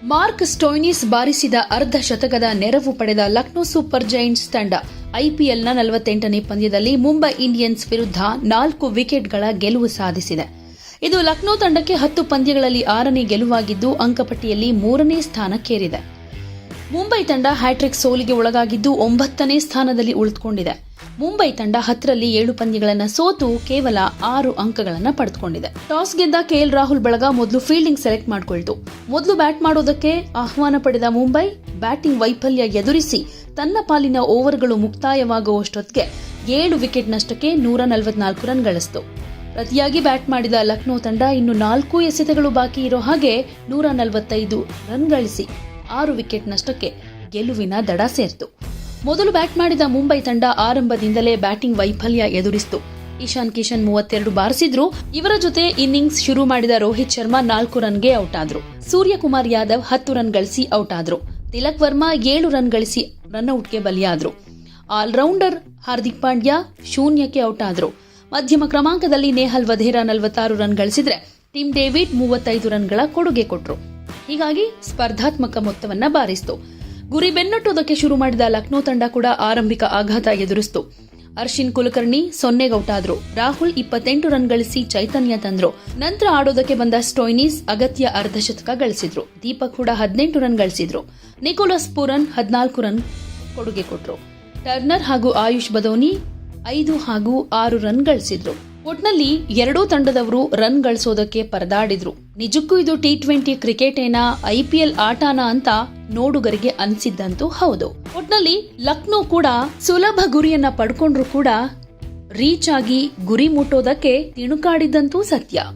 Mark ಸ್ಟೋಯ್ನಿಸ್ ಬಾರಿಸಿದ ಅರ್ಧ ಶತಕದ ನೆರವು ಪಡೆದ ಲಕ್ನೋ ಸೂಪರ್ ಜೈಂಟ್ಸ್ ತಂಡ ಐಪಿಎಲ್ನ 48ನೇ ಪಂದ್ಯದಲ್ಲಿ ಮುಂಬೈ ಇಂಡಿಯನ್ಸ್ ವಿರುದ್ಧ 4 ವಿಕೆಟ್ಗಳ ಗೆಲುವು ಸಾಧಿಸಿದೆ. ಇದು ಲಕ್ನೋ ತಂಡಕ್ಕೆ 10 ಪಂದ್ಯಗಳಲ್ಲಿ 6ನೇ ಗೆಲುವಾಗಿದ್ದು ಅಂಕಪಟ್ಟಿಯಲ್ಲಿ 3ನೇ ಸ್ಥಾನಕ್ಕೇರಿದೆ. ಮುಂಬೈ ತಂಡ ಹ್ಯಾಟ್ರಿಕ್ ಸೋಲಿಗೆ ಒಳಗಾಗಿದ್ದು 9ನೇ ಸ್ಥಾನದಲ್ಲಿ ಉಳಿದುಕೊಂಡಿದೆ. ಮುಂಬೈ ತಂಡ 10ರಲ್ಲಿ 7 ಪಂದ್ಯಗಳನ್ನು ಸೋತು ಕೇವಲ 6 ಅಂಕಗಳನ್ನು ಪಡೆದುಕೊಂಡಿದೆ. ಟಾಸ್ ಗೆದ್ದ ಕೆಎಲ್ ರಾಹುಲ್ ಬಳಗ ಮೊದಲು ಫೀಲ್ಡಿಂಗ್ ಸೆಲೆಕ್ಟ್ ಮಾಡಿಕೊಳ್ತು. ಮೊದಲು ಬ್ಯಾಟ್ ಮಾಡೋದಕ್ಕೆ ಆಹ್ವಾನ ಪಡೆದ ಮುಂಬೈ ಬ್ಯಾಟಿಂಗ್ ವೈಫಲ್ಯ ಎದುರಿಸಿ ತನ್ನ ಪಾಲಿನ ಓವರ್ಗಳು ಮುಕ್ತಾಯವಾಗುವಷ್ಟೊತ್ತಿಗೆ 7 ವಿಕೆಟ್ ನಷ್ಟಕ್ಕೆ 144 ರನ್ ಗಳಿಸಿತು. ಪ್ರತಿಯಾಗಿ ಬ್ಯಾಟ್ ಮಾಡಿದ ಲಕ್ನೋ ತಂಡ ಇನ್ನು 4 ಎಸೆತಗಳು ಬಾಕಿ ಇರೋ ಹಾಗೆ 145 ರನ್ ಗಳಿಸಿ 6 ವಿಕೆಟ್ ನಷ್ಟಕ್ಕೆ ಗೆಲುವಿನ ದಡ ಸೇರಿತು. ಮೊದಲು ಬ್ಯಾಟ್ ಮಾಡಿದ ಮುಂಬೈ ತಂಡ ಆರಂಭದಿಂದಲೇ ಬ್ಯಾಟಿಂಗ್ ವೈಫಲ್ಯ ಎದುರಿಸಿತು. ಇಶಾನ್ ಕಿಶನ್ 32 ಬಾರಿಸಿದ್ರು. ಇವರ ಜೊತೆ ಇನ್ನಿಂಗ್ಸ್ ಶುರು ಮಾಡಿದ ರೋಹಿತ್ ಶರ್ಮಾ 4 ರನ್ಗೆ ಔಟ್ ಆದ್ರು. ಸೂರ್ಯಕುಮಾರ್ ಯಾದವ್ 10 ರನ್ ಗಳಿಸಿ ಔಟ್ ಆದ್ರು. ತಿಲಕ್ ವರ್ಮಾ 7 ರನ್ ಗಳಿಸಿ ರನ್ಔಟ್ಗೆ ಬಲಿಯಾದ್ರು. ಆಲ್ರೌಂಡರ್ ಹಾರ್ದಿಕ್ ಪಾಂಡ್ಯ ಶೂನ್ಯಕ್ಕೆ ಔಟ್ ಆದ್ರು. ಮಧ್ಯಮ ಕ್ರಮಾಂಕದಲ್ಲಿ ನೇಹಲ್ ವಧೇರಾ 46 ರನ್ ಗಳಿಸಿದ್ರೆ ಟಿಮ್ ಡೇವಿಡ್ 35 ರನ್ಗಳ ಕೊಡುಗೆ ಕೊಟ್ರು. ಹೀಗಾಗಿ ಸ್ಪರ್ಧಾತ್ಮಕ ಮೊತ್ತವನ್ನ ಬಾರಿಸಿತು. ಗುರಿ ಬೆನ್ನಟ್ಟುವುದಕ್ಕೆ ಶುರು ಮಾಡಿದ ಲಕ್ನೋ ತಂಡ ಕೂಡ ಆರಂಭಿಕ ಆಘಾತ ಎದುರಿಸಿತು. ಅರ್ಶಿನ್ ಕುಲಕರ್ಣಿ 0ಗೆ ಔಟ್ ಆದ್ರು. ರಾಹುಲ್ 28 ರನ್ ಗಳಿಸಿ ಚೈತನ್ಯ ತಂದ್ರು. ನಂತರ ಆಡೋದಕ್ಕೆ ಬಂದ ಸ್ಟೋಯ್ನಿಸ್ ಅಗತ್ಯ ಅರ್ಧಶತಕ ಗಳಿಸಿದ್ರು. ದೀಪಕ್ ಕೂಡ 18 ರನ್ ಗಳಿಸಿದ್ರು. ನಿಕೋಲಸ್ ಪೂರನ್ 14 ರನ್ ಕೊಡುಗೆ ಕೊಟ್ರು. ಟರ್ನರ್ ಹಾಗೂ ಆಯುಷ್ ಬದೋನಿ 5 ಹಾಗೂ 6 ರನ್ ಗಳಿಸಿದ್ರು. ಒಟ್ನಲ್ಲಿ ಎರಡೂ ತಂಡದವರು ರನ್ ಗಳಿಸೋದಕ್ಕೆ ಪರದಾಡಿದ್ರು. ನಿಜಕ್ಕೂ ಇದು ಟಿ20 ಕ್ರಿಕೆಟ್ ಏನಾ ಐಪಿಎಲ್ ಆಟನಾ ಅಂತ ನೋಡುಗರಿಗೆ ಅನಿಸಿದ್ದಂತೂ ಹೌದು. ಒಟ್ನಲ್ಲಿ ಲಕ್ನೋ ಕೂಡ ಸುಲಭ ಗುರಿಯನ್ನ ಪಡ್ಕೊಂಡ್ರು ಕೂಡ ರೀಚ್ ಆಗಿ ಗುರಿ ಮುಟ್ಟೋದಕ್ಕೆ ತಿಣುಕಾಡಿದ್ದಂತೂ ಸತ್ಯ.